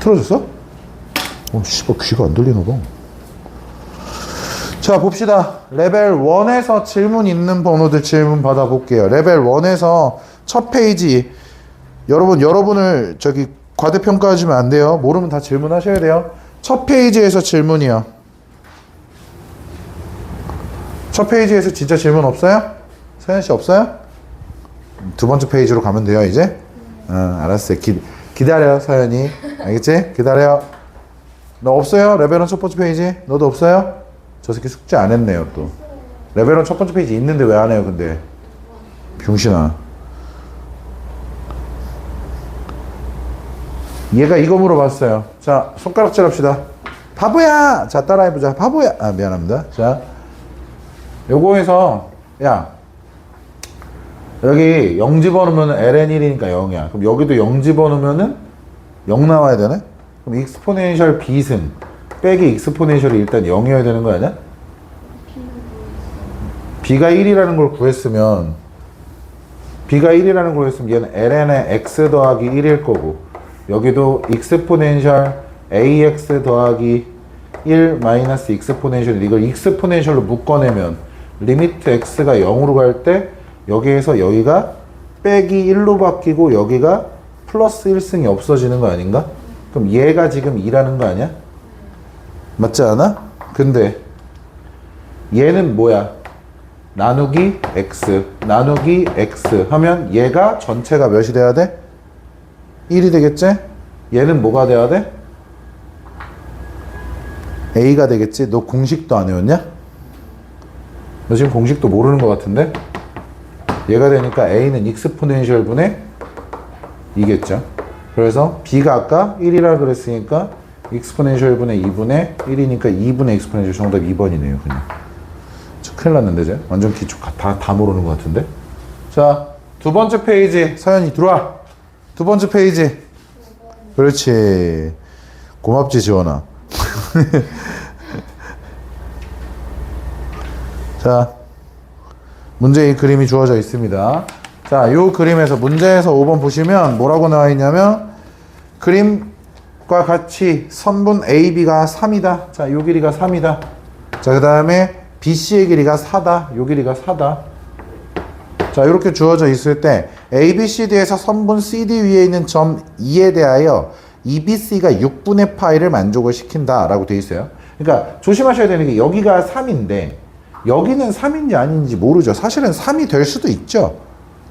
틀어졌어? 씨발 귀가 안 들리나 봐. 자, 봅시다. 레벨 1에서 질문 있는 번호들 질문 받아볼게요. 레벨 1에서 첫 페이지. 여러분을 저기 과대평가하시면 안 돼요. 모르면 다 질문하셔야 돼요. 첫 페이지에서 질문이요. 첫 페이지에서 진짜 질문 없어요? 서현씨 없어요? 두 번째 페이지로 가면 돼요, 이제? 알았어요. 기다려, 서현이. 알겠지? 기다려. 너 없어요? 레벨 1 첫 번째 페이지? 너도 없어요? 저 새끼 숙제 안 했네요, 또. 레벨 1 첫 번째 페이지 있는데 왜 안 해요, 근데? 병신아. 얘가 이거 물어봤어요. 자, 손가락질 합시다. 바보야! 자, 따라해보자. 바보야! 아, 미안합니다. 자, 요거에서, 야, 여기 0 집어넣으면 ln1이니까 0이야. 그럼 여기도 0 집어넣으면은 0 나와야 되네? 그럼 익스포넨셜 b승 빼기 익스포넨셜이 일단 0이어야 되는 거 아니야? b가 1이라는 걸 구했으면 얘는 ln의 x 더하기 1일 거고, 여기도 익스포넨셜 ax 더하기 1 마이너스 익스포넨셜, 이걸 익스포넨셜로 묶어내면 리미트 x가 0으로 갈 때 여기에서 여기가 빼기 1로 바뀌고 여기가 플러스 1승이 없어지는 거 아닌가? 그럼 얘가 지금 2라는 거 아니야? 맞지 않아? 근데 얘는 뭐야? 나누기 x 하면 얘가 전체가 몇이 돼야 돼? 1이 되겠지? 얘는 뭐가 돼야 돼? a가 되겠지? 너 공식도 안 외웠냐? 너 지금 공식도 모르는 것 같은데? 얘가 되니까 a는 익스포넨셜 분의 2겠죠. 그래서 b가 아까 1이라 그랬으니까 익스포넨셜 분의 2분의 1이니까 2분의 익스포넨셜, 정답 2번이네요. 그냥 저 큰일 났는데 이제 완전 기초 다 모르는 것 같은데. 자, 두 번째 페이지. 서연이 들어와. 두 번째 페이지. 그렇지. 고맙지 지원아. 자, 문제 이 그림이 주어져 있습니다. 자, 이 그림에서 문제에서 5번 보시면 뭐라고 나와 있냐면, 그림과 같이 선분 AB가 3이다. 자, 요 길이가 3이다. 자, 그 다음에 BC의 길이가 4다. 요 길이가 4다. 자, 이렇게 주어져 있을 때 ABCD에서 선분 CD 위에 있는 점 E에 대하여 EBC가 6분의 파이를 만족을 시킨다 라고 되어 있어요. 그러니까 조심하셔야 되는 게, 여기가 3인데 여기는 3인지 아닌지 모르죠. 사실은 3이 될 수도 있죠.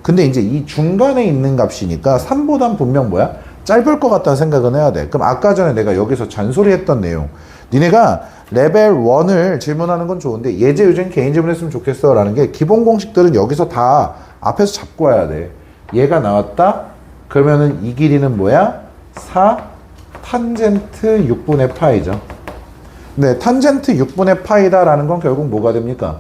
근데 이제 이 중간에 있는 값이니까 3보단 분명 뭐야? 짧을 것 같다는 생각은 해야 돼. 그럼 아까 전에 내가 여기서 잔소리했던 내용, 니네가 레벨 1을 질문하는 건 좋은데 예제, 요즘 개인 질문했으면 좋겠어 라는 게, 기본 공식들은 여기서 다 앞에서 잡고 와야 돼. 얘가 나왔다? 그러면은 이 길이는 뭐야? 4 탄젠트 6분의 파이죠. 네, 탄젠트 6분의 파이다 라는 건 결국 뭐가 됩니까?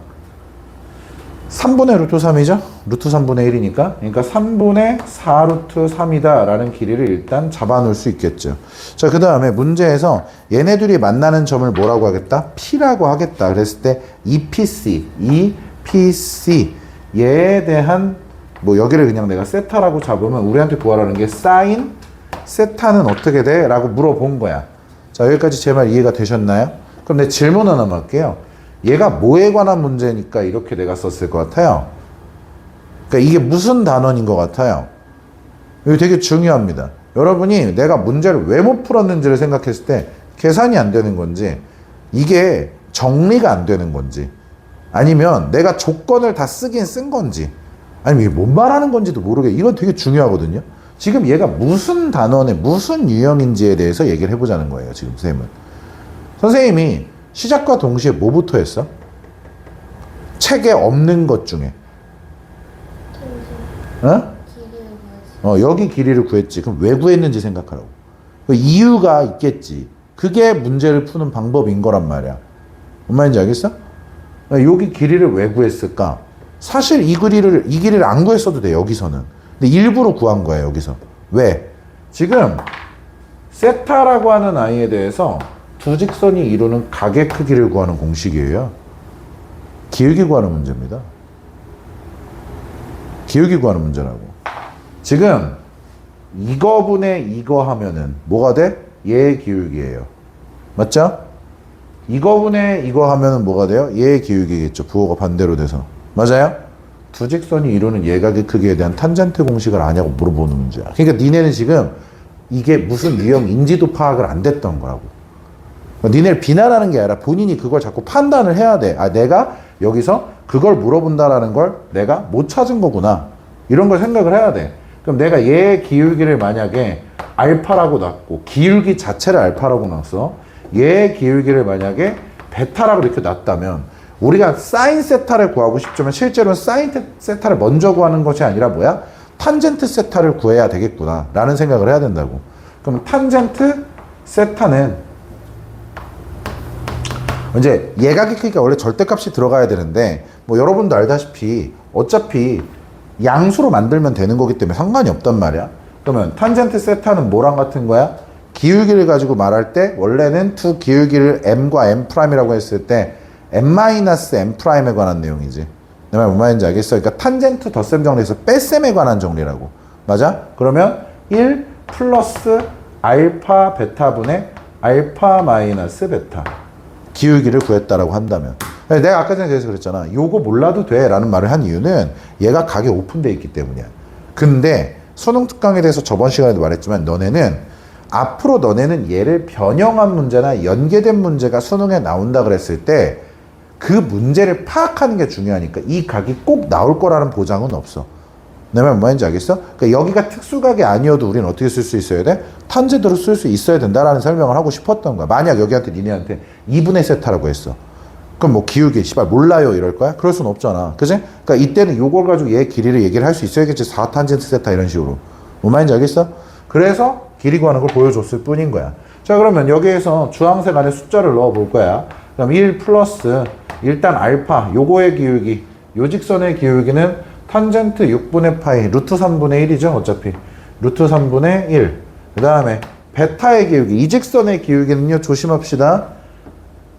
3분의 루트 3이죠? 루트 3분의 1이니까. 그러니까 3분의 4 루트 3이다 라는 길이를 일단 잡아 놓을 수 있겠죠. 자, 그 다음에 문제에서 얘네들이 만나는 점을 뭐라고 하겠다? P라고 하겠다. 그랬을 때 EPC, 얘에 대한, 뭐 여기를 그냥 내가 세타라고 잡으면 우리한테 구하라는 게 사인 세타는 어떻게 돼? 라고 물어본 거야. 자, 여기까지 제 말 이해가 되셨나요? 그럼 내 질문 하나만 할게요. 얘가 뭐에 관한 문제니까 이렇게 내가 썼을 것 같아요? 그러니까 이게 무슨 단원인 것 같아요? 이거 되게 중요합니다. 여러분이 내가 문제를 왜 못 풀었는지를 생각했을 때 계산이 안 되는 건지, 이게 정리가 안 되는 건지, 아니면 내가 조건을 다 쓰긴 쓴 건지, 아니면 이게 뭔 말하는 건지도 모르게, 이건 되게 중요하거든요. 지금 얘가 무슨 단원의 무슨 유형인지에 대해서 얘기를 해보자는 거예요. 지금 쌤은. 선생님이 시작과 동시에 뭐부터 했어? 책에 없는 것 중에. 여기 길이를 구했지. 그럼 왜 구했는지 생각하라고. 그 이유가 있겠지. 그게 문제를 푸는 방법인 거란 말이야. 뭔 말인지 알겠어? 여기 길이를 왜 구했을까? 사실 이 길이를 안 구했어도 돼, 여기서는. 근데 일부러 구한 거야, 여기서. 왜? 지금 세타라고 하는 아이에 대해서 두 직선이 이루는 각의 크기를 구하는 공식이에요. 기울기 구하는 문제입니다. 기울기 구하는 문제라고. 지금 이거분의 이거 하면은 뭐가 돼? 얘의 기울기예요. 맞죠? 이거분의 이거 하면은 뭐가 돼요? 얘의 기울기겠죠. 부호가 반대로 돼서. 맞아요? 두 직선이 이루는 예각의 크기에 대한 탄젠트 공식을 아냐고 물어보는 문제야. 그러니까 니네는 지금 이게 무슨 유형인지도 파악을 안 됐던 거라고. 그러니까 니네를 비난하는 게 아니라 본인이 그걸 자꾸 판단을 해야 돼. 아, 내가 여기서 그걸 물어본다라는 걸 내가 못 찾은 거구나. 이런 걸 생각을 해야 돼. 그럼 내가 얘의 기울기를 만약에 알파라고 놨고 기울기 자체를 알파라고 놨어. 얘의 기울기를 만약에 베타라고 이렇게 놨다면 우리가 사인 세타를 구하고 싶지만 실제로는 사인 세타를 먼저 구하는 것이 아니라 뭐야? 탄젠트 세타를 구해야 되겠구나 라는 생각을 해야 된다고. 그럼 탄젠트 세타는 이제 예각의 크기가 원래 절대값이 들어가야 되는데 뭐 여러분도 알다시피 어차피 양수로 만들면 되는 거기 때문에 상관이 없단 말이야. 그러면 탄젠트 세타는 뭐랑 같은 거야? 기울기를 가지고 말할 때 원래는 두 기울기를 m과 m'이라고 했을 때 m-m'에 관한 내용이지. 내 말 뭔 말인지 알겠어? 그러니까 탄젠트 덧셈 정리에서 뺄셈에 관한 정리라고. 맞아? 그러면 1 플러스 알파 베타분의 알파 마이너스 베타 기울기를 구했다라고 한다면, 내가 아까 전에 그래서 그랬잖아. 요거 몰라도 돼 라는 말을 한 이유는 얘가 각이 오픈되어 있기 때문이야. 근데 수능 특강에 대해서 저번 시간에도 말했지만 앞으로 너네는 얘를 변형한 문제나 연계된 문제가 수능에 나온다 그랬을 때 그 문제를 파악하는 게 중요하니까 이 각이 꼭 나올 거라는 보장은 없어. 내 말 뭔 말인지 알겠어? 그러니까 여기가 특수각이 아니어도 우리는 어떻게 쓸 수 있어야 돼? 탄젠트로 쓸 수 있어야 된다라는 설명을 하고 싶었던 거야. 만약 여기한테 니네한테 2분의 세타라고 했어. 그럼 뭐 기울기 씨발 몰라요 이럴 거야? 그럴 순 없잖아. 그지? 그러니까 이때는 요걸 가지고 얘 길이를 얘기를 할 수 있어야겠지. 4탄젠트 세타 이런 식으로. 뭔 말인지 알겠어? 그래서 길이 구하는 걸 보여줬을 뿐인 거야. 자, 그러면 여기에서 주황색 안에 숫자를 넣어 볼 거야. 그럼 1 플러스 일단 알파 요거의 기울기, 요 직선의 기울기는 탄젠트 6분의 파이 루트 3분의 1이죠. 어차피 루트 3분의 1. 그 다음에 베타의 기울기, 이 직선의 기울기는요, 조심합시다.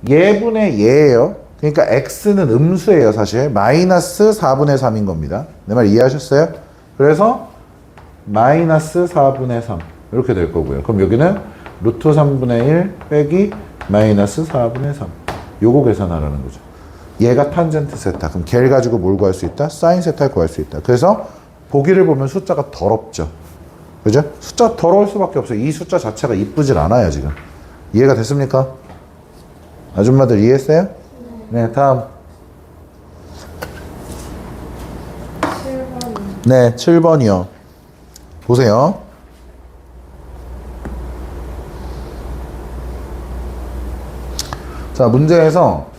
얘분의 얘예요. 그러니까 x는 음수예요. 사실 마이너스 4분의 3인 겁니다. 내 말 이해하셨어요? 그래서 마이너스 4분의 3 이렇게 될 거고요. 그럼 여기는 루트 3분의 1 빼기 마이너스 4분의 3 요거 계산하라는 거죠. 얘가 탄젠트 세타. 그럼 걔를 가지고 뭘 구할 수 있다? 사인 세타를 구할 수 있다. 그래서 보기를 보면 숫자가 더럽죠. 그죠? 숫자 더러울 수밖에 없어요. 이 숫자 자체가 이쁘질 않아요, 지금. 이해가 됐습니까? 아줌마들 이해했어요? 네, 다음. 7번. 네, 7번이요. 보세요. 자, 문제에서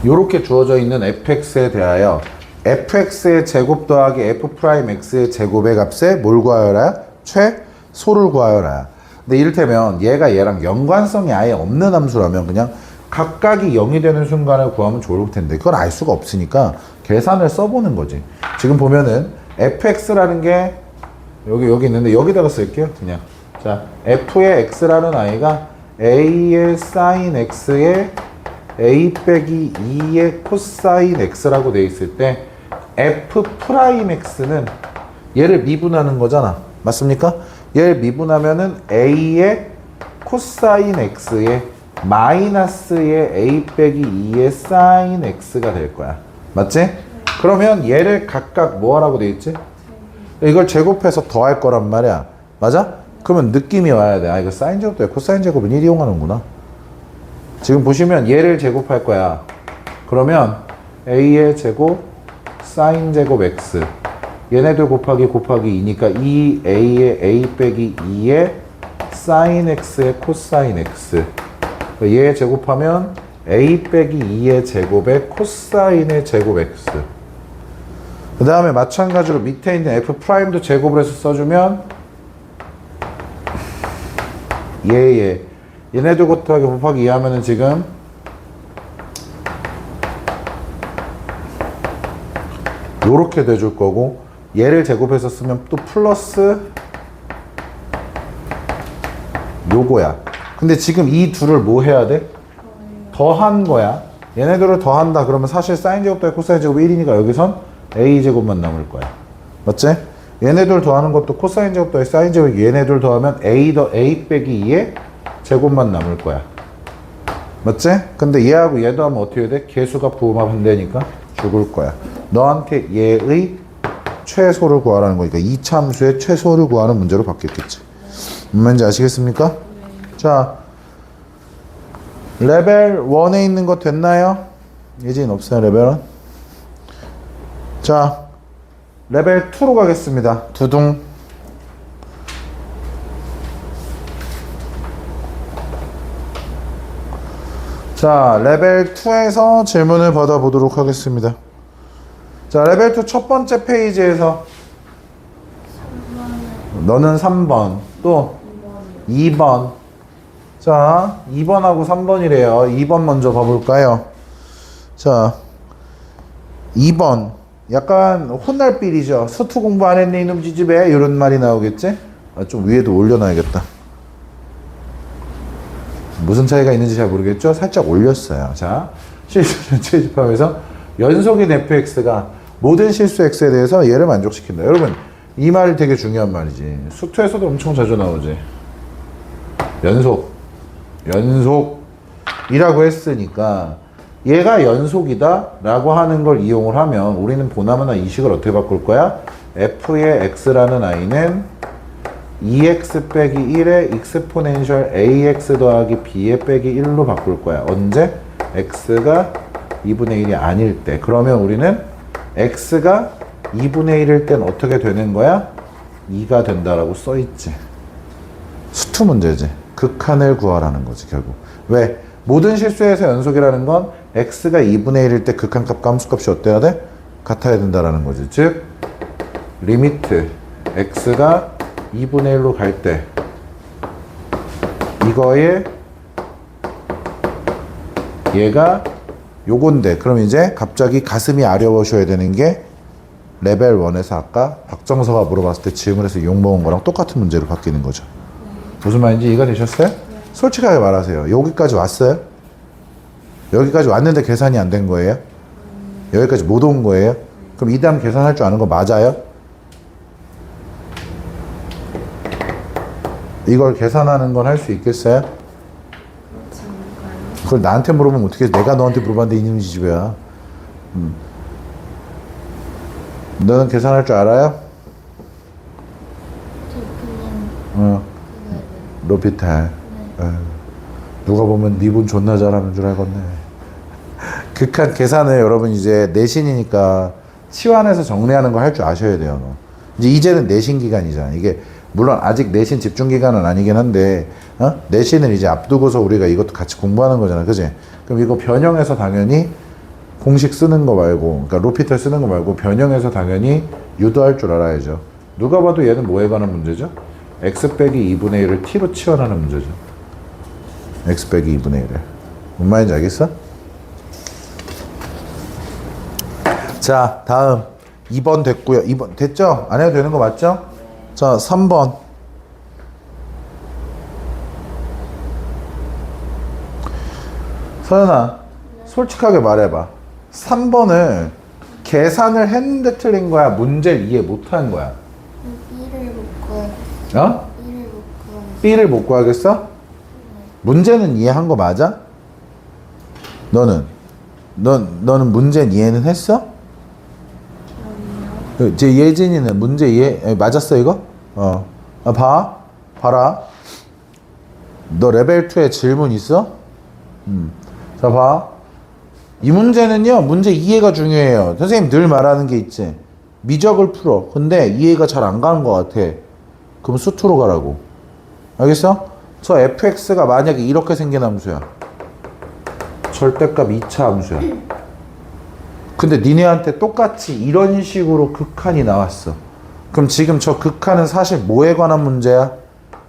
요렇게 주어져 있는 fx에 대하여 fx의 제곱 더하기 f'x의 제곱의 값에 뭘 구하여라? 최소를 구하여라. 근데 이를테면 얘가 얘랑 연관성이 아예 없는 함수라면 그냥 각각이 0이 되는 순간을 구하면 좋을 텐데 그걸 알 수가 없으니까 계산을 써보는 거지. 지금 보면은 fx라는 게 여기 있는데 여기다가 쓸게요. 그냥. 자, f의 x라는 아이가 a의 sin x의 a 빼기 2의 코사인 x라고 돼 있을 때 f 프라임 x는 얘를 미분하는 거잖아. 맞습니까? 얘를 미분하면은 a의 코사인 x의 마이너스의 a 빼기 2의 사인 x가 될 거야. 맞지? 그러면 얘를 각각 뭐 하라고 돼 있지? 이걸 제곱해서 더할 거란 말이야. 맞아? 그러면 느낌이 와야 돼. 아, 이거 사인 제곱 대 코사인 제곱은 1 이용하는구나. 지금 보시면 얘를 제곱할 거야. 그러면 a의 제곱 사인 제곱 x 얘네들 곱하기 2니까 2a의 a 빼기 2의 사인 x의 코사인 x 얘 제곱하면 a 빼기 2의 제곱의 코사인의 제곱 x 그 다음에 마찬가지로 밑에 있는 f 프라임도 제곱을 해서 써주면 얘네들 곱하기 2 하면은 지금 요렇게 돼줄 거고 얘를 제곱해서 쓰면 또 플러스 요거야. 근데 지금 이 둘을 뭐 해야 돼? 더한 거야. 얘네들을 더한다 그러면 사실 사인 제곱 더하기 코사인 제곱 1이니까 여기선 a 제곱만 남을 거야. 맞지? 얘네들 더하는 것도 코사인 제곱 더해 사인 제곱 얘네들 더하면 a 빼기 2의 제곱만 남을 거야. 맞지? 근데 얘하고 얘도 하면 어떻게 돼? 개수가 부호합 안 되니까 죽을 거야. 너한테 얘의 최소를 구하라는 거니까 이차함수의 최소를 구하는 문제로 바뀌었겠지. 무슨 말인지 아시겠습니까? 자, 레벨 1에 있는 거 됐나요? 예진 없어요, 레벨 1. 자, 레벨 2로 가겠습니다. 두둥. 자, 레벨 2에서 질문을 받아보도록 하겠습니다. 자, 레벨 2 첫 번째 페이지에서 너는 3번, 또 2번. 자, 2번하고 3번이래요. 2번 먼저 봐볼까요? 자, 2번. 약간 혼날 빌이죠. 수투 공부 안 했네 이놈 지집애, 이런 말이 나오겠지? 좀 위에도 올려놔야겠다. 무슨 차이가 있는지 잘 모르겠죠? 살짝 올렸어요. 자, 실수 전체 집합에서 연속인 fx가 모든 실수 x에 대해서 얘를 만족시킨다. 여러분, 이 말이 되게 중요한 말이지. 수투에서도 엄청 자주 나오지. 연속이라고 했으니까 얘가 연속이다 라고 하는 걸 이용을 하면 우리는 보나마나 이 식을 어떻게 바꿀 거야? f의 x라는 i는 2x 빼기 1의 익스포넨셜 ax 더하기 b의 빼기 1로 바꿀 거야. 언제? x가 2분의 1이 아닐 때. 그러면 우리는 x가 2분의 1일 땐 어떻게 되는 거야? 2가 된다라고 써있지. 수투 문제지. 극한을 구하라는 거지 결국. 왜? 모든 실수에서 연속이라는 건 x가 2분의 1일 때 극한값 함수값이 어때야 돼? 같아야 된다라는 거지. 즉 리미트 x가 2분의 1로 갈 때 이거에 얘가 요건데, 그럼 이제 갑자기 가슴이 아려워셔야 되는 게 레벨 1에서 아까 박정서가 물어봤을 때 질문에서 욕먹은 거랑 똑같은 문제로 바뀌는 거죠. 무슨 말인지 이해가 되셨어요? 솔직하게 말하세요. 여기까지 왔어요? 여기까지 왔는데 계산이 안 된 거예요? 여기까지 못 온 거예요? 그럼 이 다음 계산할 줄 아는 거 맞아요? 이걸 계산하는 건 할 수 있겠어요? 그걸 나한테 물어보면 어떻게 해? 내가 너한테 물어봤는데 이놈의 지집애야. 너는 계산할 줄 알아요? 로피탈. 누가 보면 니분 존나 잘하는 줄 알겠네. 극한 계산을 여러분 이제 내신이니까 치환해서 정리하는 거 할 줄 아셔야 돼요. 이제는 내신 기간이잖아. 이게 물론 아직 내신 집중 기간은 아니긴 한데 내신을 이제 앞두고서 우리가 이것도 같이 공부하는 거잖아, 그지? 그럼 이거 변형해서 당연히 공식 쓰는 거 말고, 그러니까 로피탈 쓰는 거 말고 변형해서 당연히 유도할 줄 알아야죠. 누가 봐도 얘는 뭐에 관한 문제죠? x 빼기 2분의 1을 t로 치환하는 문제죠. x 빼기 2분의 1을. 뭔 말인지 알겠어? 자, 다음 2번 됐고요. 2번 됐죠? 안 해도 되는 거 맞죠? 자, 3번. 서연아, 솔직하게 말해봐. 3번을 계산을 했는데 틀린 거야? 문제를 이해 못한 거야? B를 못 구하겠어. 어? B를 못 구하겠어. B를 못 구하겠어? 문제는 이해한 거 맞아? 너는 문제는 이해는 했어? 제 예진이는 문제 이해 맞았어 이거? 봐라. 너 레벨 2에 질문 있어? 자, 봐. 이 문제는요, 문제 이해가 중요해요. 선생님 늘 말하는 게 있지. 미적을 풀어. 근데 이해가 잘 안 가는 것 같아. 그럼 수투로 가라고. 알겠어? 저 fx가 만약에 이렇게 생긴 함수야. 절대값 2차 함수야. 근데 니네한테 똑같이 이런 식으로 극한이 나왔어. 그럼 지금 저 극한은 사실 뭐에 관한 문제야?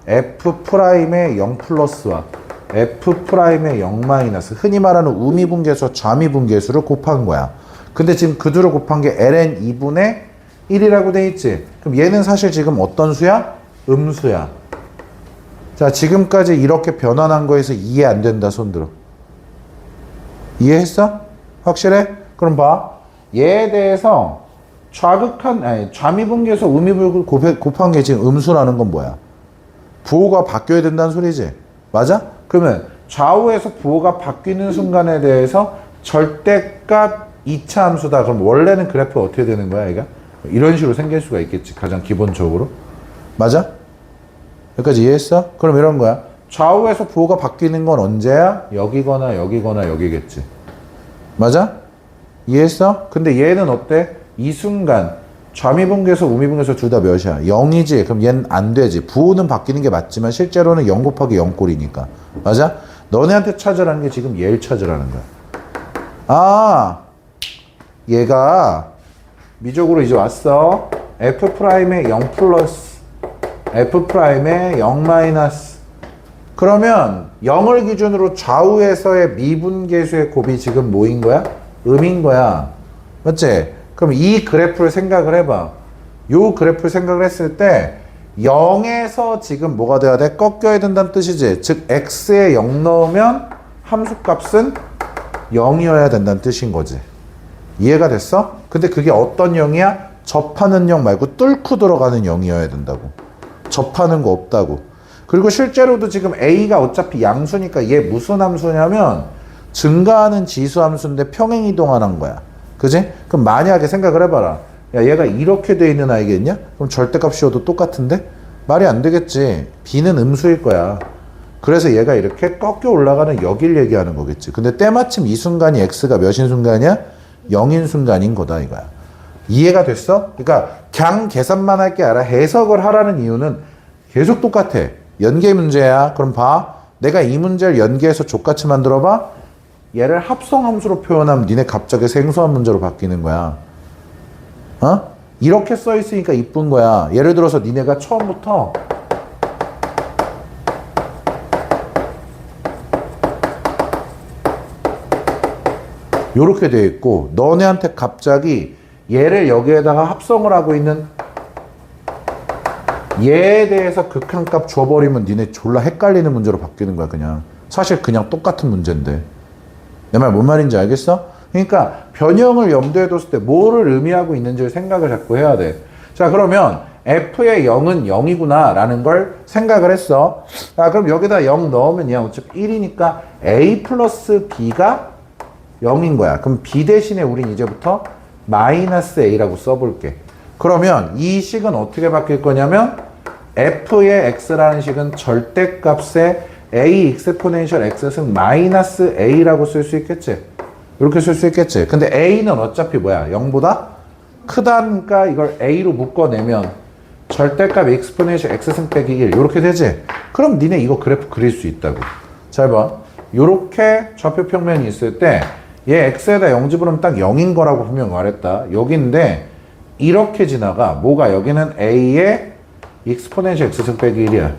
f'의 0 플러스와 f'의 0 마이너스, 흔히 말하는 우미분계수와 좌미분계수를 곱한 거야. 근데 지금 그 둘을 곱한 게 ln 2분의 1이라고 돼 있지. 그럼 얘는 사실 지금 어떤 수야? 음수야. 자, 지금까지 이렇게 변환한 거에서 이해 안 된다 손 들어. 이해했어? 확실해? 그럼 봐. 얘에 대해서 좌미분계에서 음이분계를 곱한 게 지금 음수라는 건 뭐야? 부호가 바뀌어야 된다는 소리지. 맞아? 그러면 좌우에서 부호가 바뀌는 순간에 대해서 절대값 2차 함수다. 그럼 원래는 그래프가 어떻게 되는 거야, 얘가? 이런 식으로 생길 수가 있겠지. 가장 기본적으로. 맞아? 여기까지 이해했어? 그럼 이런 거야. 좌우에서 부호가 바뀌는 건 언제야? 여기거나 여기거나 여기겠지. 맞아? 이해했어? 근데 얘는 어때? 이 순간 좌미분계에서 우미분계에서 둘 다 몇이야? 0이지. 그럼 얘는 안 되지. 부호는 바뀌는 게 맞지만 실제로는 0 곱하기 0꼴이니까. 맞아? 너네한테 찾으라는 게 지금 얘를 찾으라는 거야. 아, 얘가 미적으로 이제 왔어. F'의 0 플러스 F'의 0 마이너스. 그러면 0을 기준으로 좌우에서의 미분계수의 곱이 지금 뭐인 거야? 음인 거야. 맞지? 그럼 이 그래프를 생각을 해봐. 요 그래프를 생각을 했을 때 0에서 지금 뭐가 돼야 돼? 꺾여야 된다는 뜻이지. 즉 x에 0 넣으면 함수값은 0이어야 된다는 뜻인 거지. 이해가 됐어? 근데 그게 어떤 0이야? 접하는 0 말고 뚫고 들어가는 0이어야 된다고. 접하는 거 없다고. 그리고 실제로도 지금 a가 어차피 양수니까 얘 무슨 함수냐면 증가하는 지수 함수인데 평행이동하는 거야. 그지? 그럼 만약에 생각을 해봐라. 야, 얘가 이렇게 돼 있는 아이겠냐? 그럼 절대값 씌워도 똑같은데? 말이 안 되겠지. b는 음수일 거야. 그래서 얘가 이렇게 꺾여 올라가는 여길 얘기하는 거겠지. 근데 때마침 이 순간이 x가 몇인 순간이야? 0인 순간인 거다 이거야. 이해가 됐어? 그러니까 그냥 계산만 할 게 아니라 해석을 하라는 이유는 계속 똑같아. 연계 문제야. 그럼 봐. 내가 이 문제를 연계해서 족같이 만들어봐. 얘를 합성함수로 표현하면 니네 갑자기 생소한 문제로 바뀌는 거야. 어? 이렇게 써 있으니까 이쁜 거야. 예를 들어서 니네가 처음부터 요렇게 돼 있고 너네한테 갑자기 얘를 여기에다가 합성을 하고 있는 얘에 대해서 극한값 줘버리면 니네 졸라 헷갈리는 문제로 바뀌는 거야. 그냥 사실 그냥 똑같은 문제인데 내 말 뭔 말인지 알겠어? 그러니까 변형을 염두에 뒀을 때 뭐를 의미하고 있는지를 생각을 자꾸 해야 돼. 자, 그러면 f의 0은 0이구나 라는 걸 생각을 했어. 아, 그럼 여기다 0 넣으면 얘 어차피 1이니까 a 플러스 b가 0인 거야. 그럼 b 대신에 우린 이제부터 마이너스 a라고 써볼게. 그러면 이 식은 어떻게 바뀔 거냐면 f의 x라는 식은 절대값의 a 익스포넨셜 x승 마이너스 a라고 쓸 수 있겠지. 이렇게 쓸 수 있겠지. 근데 a는 어차피 뭐야? 0보다 크다니까 이걸 a로 묶어내면 절대값 익스포넨셜 x승 빼기 1 이렇게 되지. 그럼 니네 이거 그래프 그릴 수 있다고. 잘 봐. 이렇게 좌표 평면이 있을 때 얘 x에다 0 집으로는 딱 0인 거라고 분명 말했다. 여기인데 이렇게 지나가. 뭐가 여기는 a의 익스포넨셜 x승 빼기 1이야.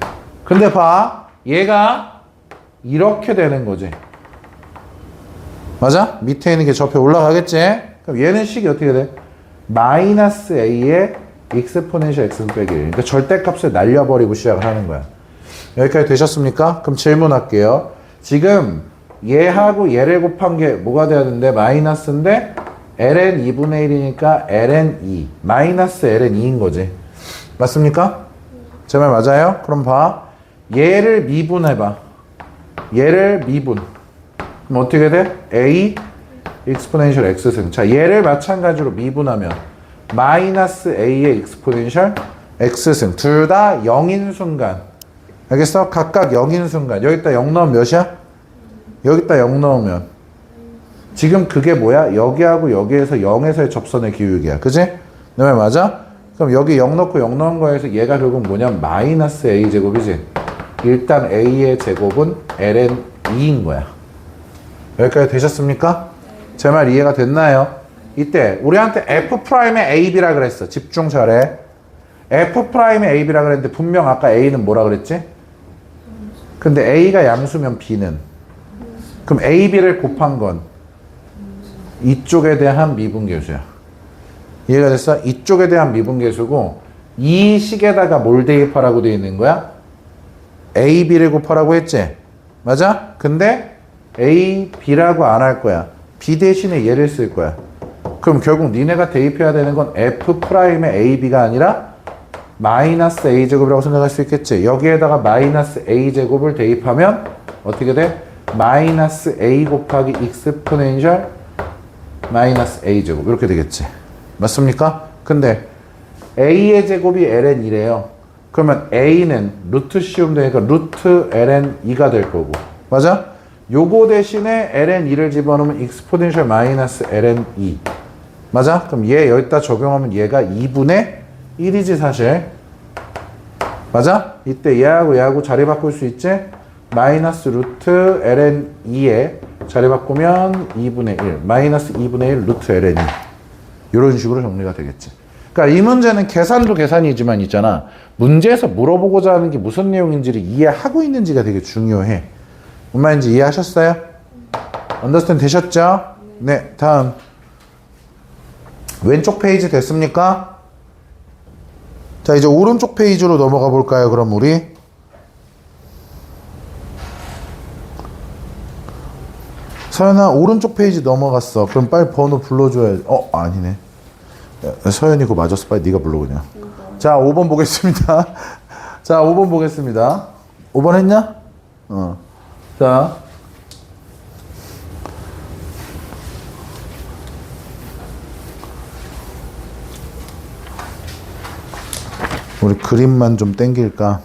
근데 봐. 얘가 이렇게 되는 거지. 맞아? 밑에 있는 게 접해 올라가겠지? 그럼 얘는 식이 어떻게 돼? 마이너스 a의 익스포넨셜 x승 빼기 1. 그러니까 절대값을 날려버리고 시작을 하는 거야. 여기까지 되셨습니까? 그럼 질문할게요. 지금 얘하고 얘를 곱한 게 뭐가 돼야 되는데? 마이너스인데 ln 2분의 1이니까 ln 2. 마이너스 ln 2인 거지. 맞습니까? 제 말 맞아요? 그럼 봐. 얘를 미분해봐. 얘를 미분. 그럼 어떻게 돼? a 익스포넨셜 x승. 자, 얘를 마찬가지로 미분하면 마이너스 a의 익스포넨셜 x승. 둘 다 0인 순간. 알겠어? 각각 0인 순간. 여기다 0 넣으면 몇이야? 여기다 0 넣으면 지금 그게 뭐야? 여기하고 여기에서 0에서의 접선의 기울기야. 그지? 내 말 맞아? 그럼 여기 0 넣고 0 넣은 거에서 얘가 결국 뭐냐? 마이너스 a 제곱이지. 일단 a의 제곱은 ln 2인 거야. 여기까지 되셨습니까? 제 말 이해가 됐나요? 이때 우리한테 f'의 ab라 그랬어. 집중 잘해. f'의 ab라 그랬는데 분명 아까 a는 뭐라 그랬지? 근데 a가 양수면 b는 그럼 ab를 곱한 건 이쪽에 대한 미분계수야. 이해가 됐어? 이쪽에 대한 미분계수고 이 식에다가 뭘 대입하라고 되어 있는 거야? a, b를 곱하라고 했지? 맞아? 근데 a, b라고 안 할 거야. b 대신에 얘를 쓸 거야. 그럼 결국 니네가 대입해야 되는 건 F'의 AB가 아니라 마이너스 A제곱이라고 생각할 수 있겠지. 여기에다가 마이너스 A제곱을 대입하면 어떻게 돼? 마이너스 A 곱하기 익스포넨셜 마이너스 A제곱 이렇게 되겠지. 맞습니까? 근데 A의 제곱이 ln2래요. 그러면 A는 루트 씌우면 되니까 루트 ln2가 될 거고. 맞아? 요거 대신에 ln2를 집어넣으면 익스포넨셜 마이너스 ln2. 맞아? 그럼 얘 여기다 적용하면 얘가 2분의 1이지 사실. 맞아? 이때 얘하고 자리 바꿀 수 있지? 마이너스 루트 ln2에 자리 바꾸면 2분의 1. 마이너스 2분의 1 루트 ln2. 이런 식으로 정리가 되겠지. 그러니까 이 문제는 계산도 계산이지만 있잖아. 문제에서 물어보고자 하는 게 무슨 내용인지를 이해하고 있는지가 되게 중요해. 뭔 말인지 이해하셨어요? 언더스탠드 되셨죠? 네, 다음. 왼쪽 페이지 됐습니까? 자, 이제 오른쪽 페이지로 넘어가 볼까요? 그럼 우리 서연아, 오른쪽 페이지 넘어갔어. 그럼 빨리 번호 불러줘야지. 아니네. 서연이 그거 맞았어. 빨리 네가 불러 그냥. 자, 5번 보겠습니다. 자, 5번 보겠습니다. 5번 했냐? 자. 우리 그림만 좀 땡길까?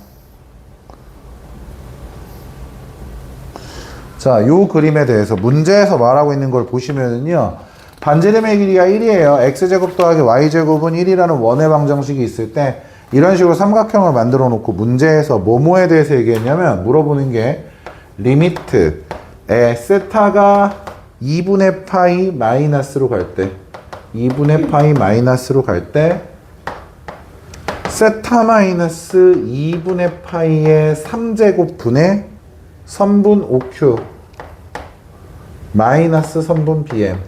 자, 요 그림에 대해서 문제에서 말하고 있는 걸 보시면은요. 반지름의 길이가 1이에요. x제곱 더하기 y제곱은 1이라는 원의 방정식이 있을 때 이런 식으로 삼각형을 만들어 놓고 문제에서 뭐뭐에 대해서 얘기했냐면 물어보는 게 리미트에 세타가 2분의 파이 마이너스로 갈 때 2분의 파이 마이너스로 갈 때 세타 마이너스 2분의 파이의 3제곱 분의 선분 5q 마이너스 선분 bm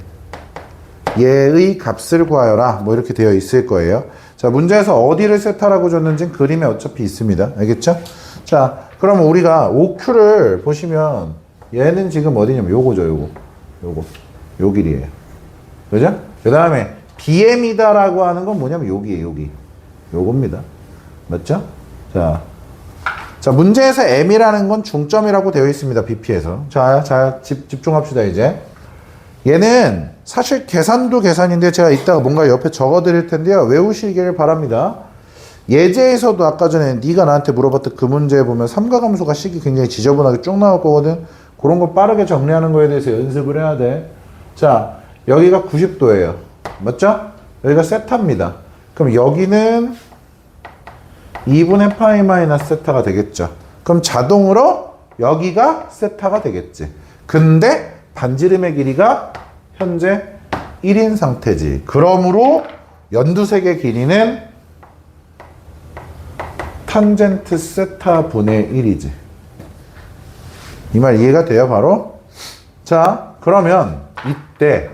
얘의 값을 구하여라. 뭐 이렇게 되어 있을 거예요. 자, 문제에서 어디를 세타라고 줬는지는 그림에 어차피 있습니다. 알겠죠? 자, 그럼 우리가 5q를 보시면 얘는 지금 어디냐면 요거죠. 요 길이에요. 그죠? 그 다음에 bm이다라고 하는 건 뭐냐면 여기에요. 요겁니다. 맞죠? 자, 문제에서 m이라는 건 중점이라고 되어 있습니다. bp에서. 자, 집중합시다, 이제. 얘는 사실 계산도 계산인데 제가 이따가 뭔가 옆에 적어 드릴 텐데요. 외우시기를 바랍니다. 예제에서도 아까 전에 네가 나한테 물어봤던 그 문제에 보면 삼각함수가 식이 굉장히 지저분하게 쭉 나올 거거든. 그런 거 빠르게 정리하는 거에 대해서 연습을 해야 돼. 자, 여기가 90도예요. 맞죠? 여기가 세타입니다. 그럼 여기는 2분의 파이 마이너스 세타가 되겠죠. 그럼 자동으로 여기가 세타가 되겠지. 근데 반지름의 길이가 현재 1인 상태지. 그러므로 연두색의 길이는 탄젠트 세타 분의 1이지. 이 말 이해가 돼요, 바로? 자, 그러면 이때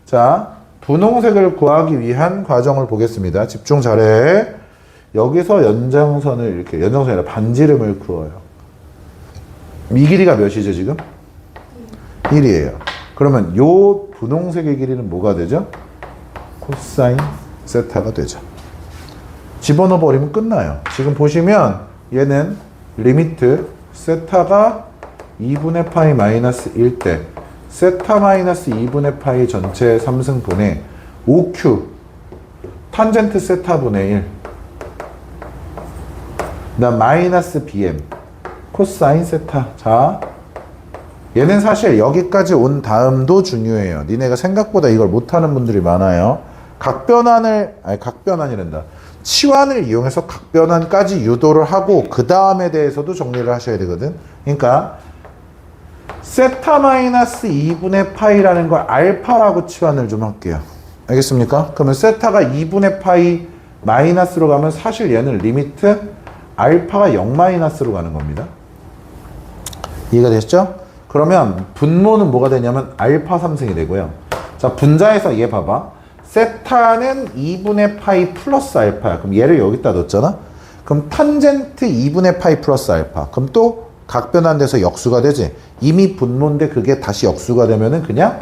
자, 분홍색을 구하기 위한 과정을 보겠습니다. 집중 잘해. 여기서 연장선을 이렇게, 연장선이 아니라 반지름을 그어요. 이 길이가 몇이죠, 지금? 1이에요. 그러면 요 분홍색의 길이는 뭐가 되죠? 코사인 세타가 되죠. 집어넣어 버리면 끝나요. 지금 보시면 얘는 리미트 세타가 2분의 파이 마이너스 1 때 세타 마이너스 2분의 파이 전체 3승분의 5q 탄젠트 세타 분의 1 그다음 마이너스 bm 코사인 세타. 자, 얘는 사실 여기까지 온 다음도 중요해요. 니네가 생각보다 이걸 못하는 분들이 많아요. 각변환이란다. 치환을 이용해서 각변환까지 유도를 하고 그 다음에 대해서도 정리를 하셔야 되거든. 그러니까 세타 마이너스 2분의 파이라는 걸 알파라고 치환을 좀 할게요. 알겠습니까? 그러면 세타가 2분의 파이 마이너스로 가면 사실 얘는 리미트 알파가 0 마이너스로 가는 겁니다. 이해가 되셨죠? 그러면 분모는 뭐가 되냐면 알파 3승이 되고요. 자, 분자에서 얘 봐봐. 세타는 2분의 파이 플러스 알파야. 그럼 얘를 여기다 넣었잖아? 그럼 탄젠트 2분의 파이 플러스 알파. 그럼 또 각변환돼서 역수가 되지. 이미 분모인데 그게 다시 역수가 되면은 그냥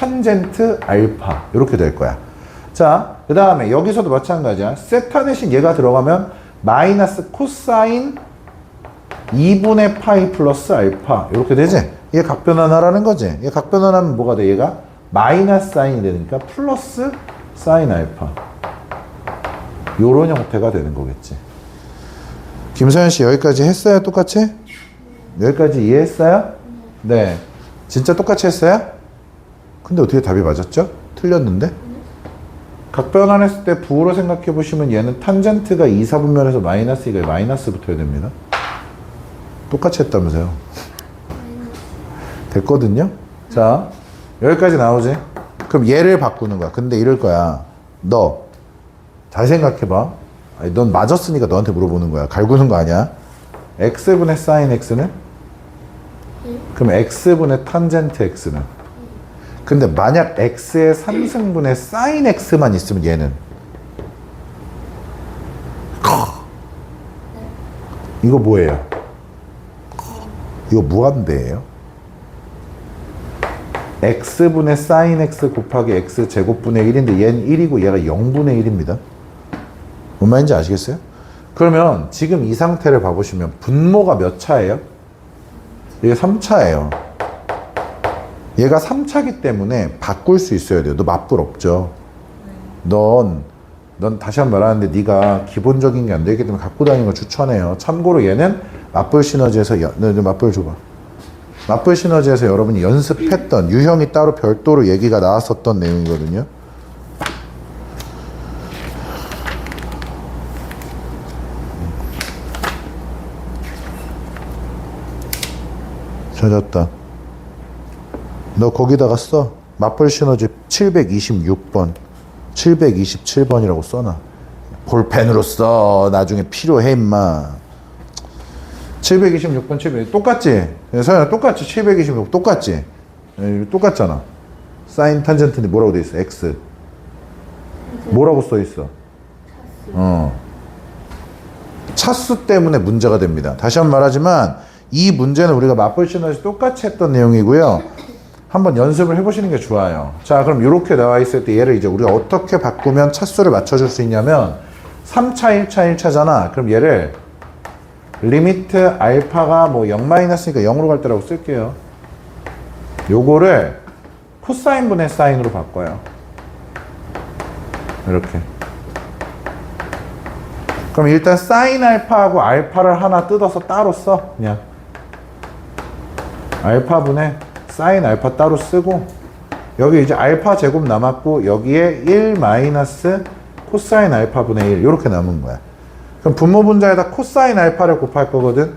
탄젠트 알파 이렇게 될 거야. 자, 그 다음에 여기서도 마찬가지야. 세타 대신 얘가 들어가면 마이너스 코사인 2분의 파이 플러스 알파 이렇게 되지? 얘 각변환하라는 거지. 얘 각변환하면 뭐가 돼? 얘가 마이너스 사인이 되니까 플러스 사인 알파 요런 형태가 되는 거겠지. 김서연 씨 여기까지 했어요? 똑같이? 여기까지 이해했어요? 네. 진짜 똑같이 했어요? 근데 어떻게 답이 맞았죠? 틀렸는데? 각변환했을 때 부호로 생각해 보시면 얘는 탄젠트가 2, 4분면에서 마이너스 이가 마이너스 붙어야 됩니다. 똑같이 했다면서요. 됐거든요? 자, 여기까지 나오지? 그럼 얘를 바꾸는 거야. 근데 이럴 거야. 너, 잘 생각해봐. 아니, 넌 맞았으니까 너한테 물어보는 거야. 갈구는 거 아니야. x분의 사인 x는? 그럼 x분의 탄젠트 x는? 근데 만약 x의 3승분의 사인 x만 있으면 얘는? 이거 뭐예요? 이거 무한대예요. x분의 사인 x 곱하기 x 제곱분의 1인데 얘는 1이고 얘가 0분의 1입니다. 뭔 말인지 아시겠어요? 그러면 지금 이 상태를 봐보시면 분모가 몇 차예요? 이게 3차예요. 얘가 3차기 때문에 바꿀 수 있어야 돼요. 너 맞불 없죠? 넌 다시 한 번 말하는데 네가 기본적인 게 안 되기 때문에 갖고 다니는 걸 추천해요. 참고로 얘는 맞불 시너지에서 맞불 줘봐. 맞불 시너지에서 여러분이 연습했던 유형이 따로 별도로 얘기가 나왔었던 내용이거든요. 찾았다. 너 거기다가 써. 맞불 시너지 726번 727번이라고 써놔. 볼펜으로 써. 나중에 필요해 임마. 726번 700 똑같지? 서연아 똑같지? 726 똑같지? 똑같잖아. 사인 탄젠트인데 뭐라고 돼 있어? x 뭐라고 써 있어? 차수 때문에 문제가 됩니다. 다시 한번 말하지만 이 문제는 우리가 맞불 시너지 똑같이 했던 내용이고요. 한번 연습을 해보시는 게 좋아요. 자, 그럼 이렇게 나와 있을 때 얘를 이제 우리가 어떻게 바꾸면 차수를 맞춰줄 수 있냐면 3차, 1차, 1차잖아. 그럼 얘를 리미트 알파가 뭐 0-니까 0으로 갈 때라고 쓸게요. 요거를 코사인 분의 사인으로 바꿔요. 이렇게. 그럼 일단 사인 알파하고 알파를 하나 뜯어서 따로 써. 그냥 알파분의 사인 알파 따로 쓰고 여기 이제 알파 제곱 남았고 여기에 1 마이너스 코사인 알파분의 1 이렇게 남은 거야. 그럼 분모 분자에다 코사인 알파를 곱할 거거든.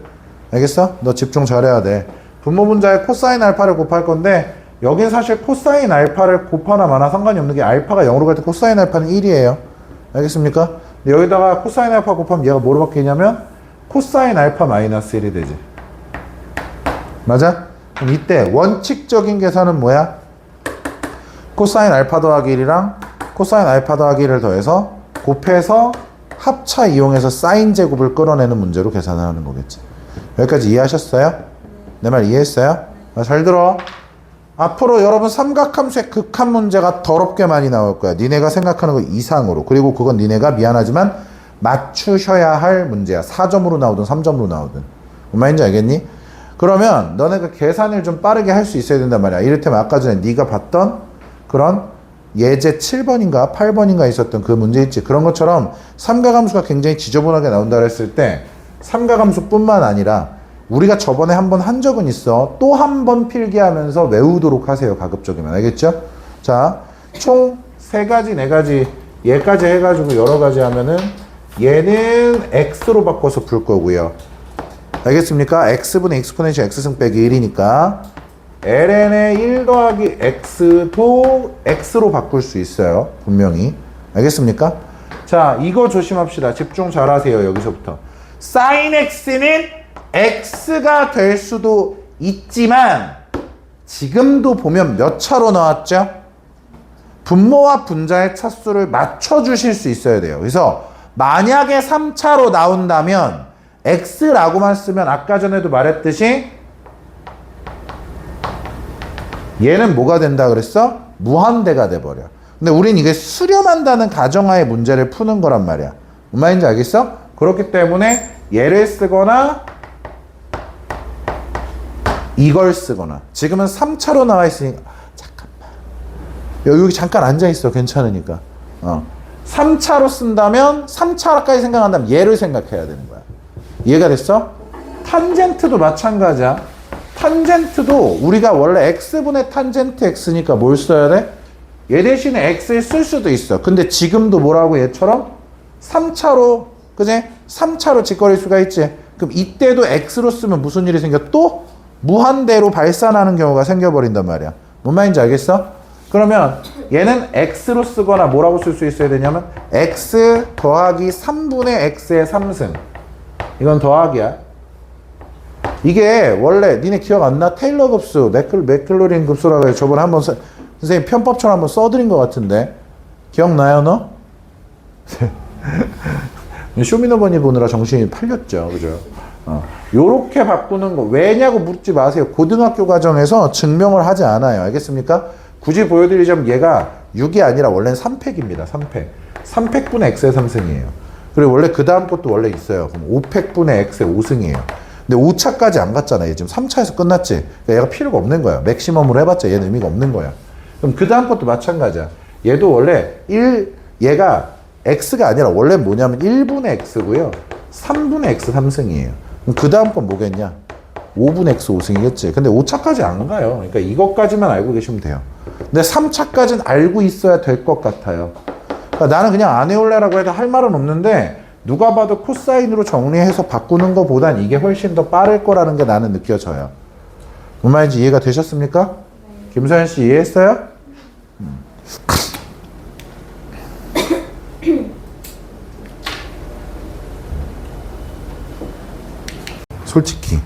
알겠어? 너 집중 잘해야 돼. 분모 분자에 코사인 알파를 곱할 건데 여긴 사실 코사인 알파를 곱하나 마나 상관이 없는 게 알파가 0으로 갈 때 코사인 알파는 1이에요. 알겠습니까? 근데 여기다가 코사인 알파 곱하면 얘가 뭐로 바뀌냐면 코사인 알파 마이너스 1이 되지. 맞아? 그럼 이때 원칙적인 계산은 뭐야? 코사인 알파 더하기 1이랑 코사인 알파 더하기 1을 더해서 곱해서 합차 이용해서 사인 제곱을 끌어내는 문제로 계산을 하는 거겠지. 여기까지 이해하셨어요? 내 말 이해했어요? 잘 들어. 앞으로 여러분 삼각함수의 극한 문제가 더럽게 많이 나올 거야. 니네가 생각하는 거 이상으로. 그리고 그건 니네가 미안하지만 맞추셔야 할 문제야. 4점으로 나오든 3점으로 나오든. 뭔 말인지 알겠니? 그러면 너네가 계산을 좀 빠르게 할 수 있어야 된단 말이야. 이를테면 아까 전에 네가 봤던 그런 예제 7번인가 8번인가 있었던 그 문제 있지. 그런 것처럼 삼각함수가 굉장히 지저분하게 나온다 그랬을 때 삼각함수뿐만 아니라 우리가 저번에 한번 한 적은 있어. 또 한 번 필기하면서 외우도록 하세요. 가급적이면. 알겠죠? 자, 총 3가지, 4가지 얘까지 해가지고 여러 가지 하면은 얘는 x로 바꿔서 풀 거고요. 알겠습니까? x분의 익스포넨셜 x승 빼기 1이니까 ln의 1 더하기 x도 x로 바꿀 수 있어요. 분명히. 알겠습니까? 자, 이거 조심합시다. 집중 잘 하세요. 여기서부터. sin x는 x가 될 수도 있지만 지금도 보면 몇 차로 나왔죠? 분모와 분자의 차수를 맞춰주실 수 있어야 돼요. 그래서 만약에 3차로 나온다면 x라고만 쓰면 아까 전에도 말했듯이 얘는 뭐가 된다 그랬어? 무한대가 돼버려. 근데 우린 이게 수렴한다는 가정하에 문제를 푸는 거란 말이야. 뭔 말인지 알겠어? 그렇기 때문에 얘를 쓰거나 이걸 쓰거나. 지금은 3차로 나와 있으니까 잠깐만 여기 잠깐 앉아있어. 괜찮으니까. 3차로 쓴다면 3차까지 생각한다면 얘를 생각해야 되는 거야. 이해가 됐어? 탄젠트도 마찬가지야. 탄젠트도 우리가 원래 x분의 탄젠트 x니까 뭘 써야 돼? 얘 대신에 x를 쓸 수도 있어. 근데 지금도 뭐라고 얘처럼 3차로 그지? 3차로 직거릴 수가 있지. 그럼 이때도 x로 쓰면 무슨 일이 생겨? 또 무한대로 발산하는 경우가 생겨버린단 말이야. 뭔 말인지 알겠어? 그러면 얘는 x로 쓰거나 뭐라고 쓸 수 있어야 되냐면 x 더하기 3분의 x의 3승. 이건 더하기야. 이게 원래 니네 기억 안 나? 테일러 급수, 맥클로린 급수라고 해서 저번에 한번 선생님 편법처럼 한번 써드린 것 같은데 기억나요 너? 쇼미더머니 보느라 정신이 팔렸죠. 그죠? 요렇게 바꾸는 거 왜냐고 묻지 마세요. 고등학교 과정에서 증명을 하지 않아요. 알겠습니까? 굳이 보여드리자면 얘가 6이 아니라 원래는 3팩입니다. 3팩. 3팩분의 x의 3승이에요. 그리고 원래 그 다음 것도 원래 있어요. 그럼 5팩분의 x의 5승이에요. 근데 5차까지 안 갔잖아. 얘 지금 3차에서 끝났지. 그러니까 얘가 필요가 없는 거야. 맥시멈으로 해봤자 얘는 의미가 없는 거야. 그럼 그 다음 것도 마찬가지야. 얘도 원래 얘가 x가 아니라 원래 뭐냐면 1분의 x고요. 3분의 x 3승이에요. 그럼 그 다음 건 뭐겠냐? 5분의 x 5승이겠지. 근데 5차까지 안 가요. 그러니까 이것까지만 알고 계시면 돼요. 근데 3차까지는 알고 있어야 될 것 같아요. 그러니까 나는 그냥 안 해올래라고 해도 할 말은 없는데 누가 봐도 코사인으로 정리해서 바꾸는 것보단 이게 훨씬 더 빠를 거라는 게 나는 느껴져요. 뭔 말인지 이해가 되셨습니까? 김서연 씨 이해했어요? 솔직히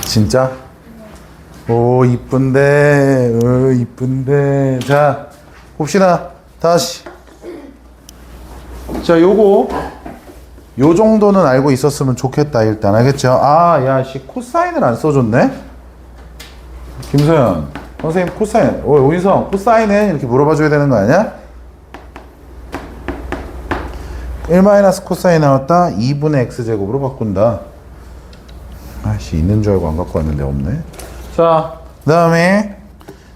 진짜? 오 이쁜데 이쁜데. 자 봅시다. 다시. 자 요거 요 정도는 알고 있었으면 좋겠다. 일단 알겠죠? 아 야 씨 코사인을 안 써줬네. 김서연 선생님 코사인 오인성 코사인은 이렇게 물어봐 줘야 되는 거 아니야? 1 코사인 나왔다. 2분의 x제곱으로 바꾼다. 아씨 있는 줄 알고 안 갖고 왔는데 없네. 자 그 다음에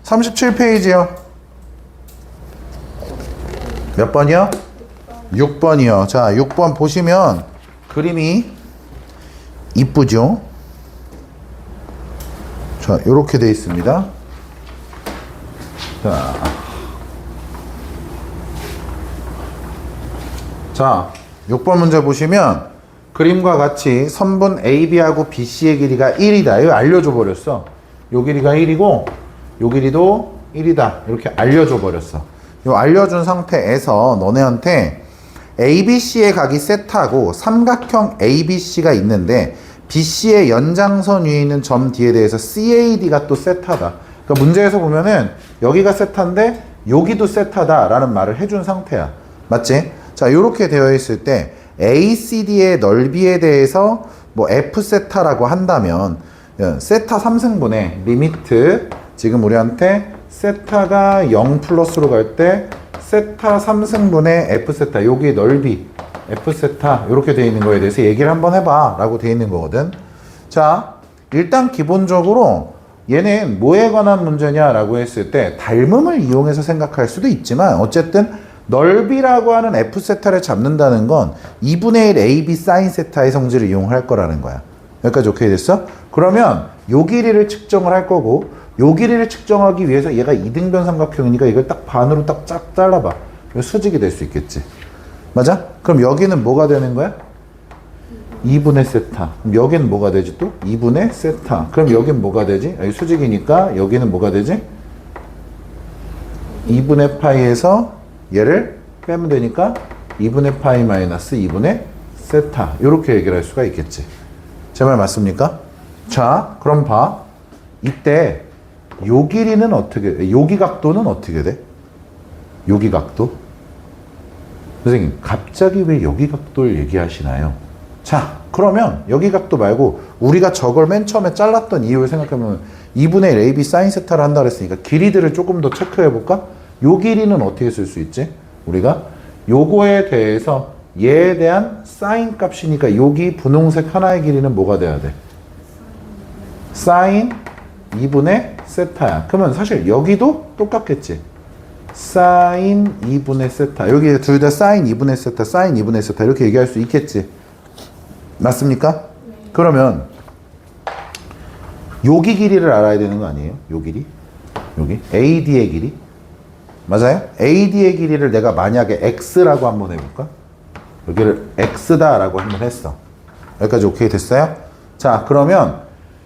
37페이지요. 몇 번이요? 6번이요. 자 6번 보시면 그림이 이쁘죠? 자 요렇게 돼 있습니다. 자 6번 문제 보시면 그림과 같이 선분 AB하고 BC의 길이가 1이다. 이거 알려줘 버렸어. 요 길이가 1이고 요 길이도 1이다. 이렇게 알려줘 버렸어. 요 알려준 상태에서 너네한테 ABC의 각이 세타고 삼각형 ABC가 있는데 BC의 연장선 위에 있는 점 D에 대해서 CAD가 또 세타다. 그러니까 문제에서 보면은 여기가 세타인데 여기도 세타다 라는 말을 해준 상태야. 맞지? 자 요렇게 되어 있을 때 ACD의 넓이에 대해서 뭐 F 세타라고 한다면 세타 3승분의 리미트 지금 우리한테 세타가 0 플러스로 갈 때 세타 3승분의 F 세타 여기 넓이 F 세타 이렇게 되어 있는 거에 대해서 얘기를 한번 해봐 라고 되어 있는 거거든. 자 일단 기본적으로 얘는 뭐에 관한 문제냐 라고 했을 때 닮음을 이용해서 생각할 수도 있지만 어쨌든 넓이라고 하는 F 세타를 잡는다는 건 2분의 1 AB 사인 세타의 성질을 이용할 거라는 거야. 여기까지 오케이 됐어? 그러면 요 길이를 측정을 할 거고 요 길이를 측정하기 위해서 얘가 이등변 삼각형이니까 이걸 딱 반으로 딱 쫙 잘라봐. 이거 수직이 될 수 있겠지. 맞아? 그럼 여기는 뭐가 되는 거야? 2분의 세타. 그럼 여기는 뭐가 되지 또? 2분의 세타. 그럼 여긴 뭐가 되지? 여기 수직이니까 여기는 뭐가 되지? 2분의 파이에서 얘를 빼면 되니까 2분의 파이 마이너스 2분의 세타. 이렇게 얘기를 할 수가 있겠지. 제 말 맞습니까? 자, 그럼 봐. 이때 요 길이는 어떻게, 여기 각도는 어떻게 돼? 여기 각도? 선생님, 갑자기 왜 여기 각도를 얘기하시나요? 자, 그러면 여기 각도 말고 우리가 저걸 맨 처음에 잘랐던 이유를 생각하면 2분의 1 AB 사인 세타를 한다 그랬으니까 길이들을 조금 더 체크해 볼까? 요 길이는 어떻게 쓸 수 있지? 우리가 요거에 대해서 얘에 대한 사인 값이니까 여기 분홍색 하나의 길이는 뭐가 돼야 돼? 사인 2분의 세타야. 그러면 사실 여기도 똑같겠지. 사인 2분의 세타. 여기 둘 다 사인 2분의 세타, 사인 2분의 세타 이렇게 얘기할 수 있겠지. 맞습니까? 그러면 여기 길이를 알아야 되는 거 아니에요? 요 길이? 여기 AD의 길이? 맞아요? AD의 길이를 내가 만약에 X라고 한번 해볼까? 여기를 X다라고 한번 했어. 여기까지 오케이 됐어요? 자, 그러면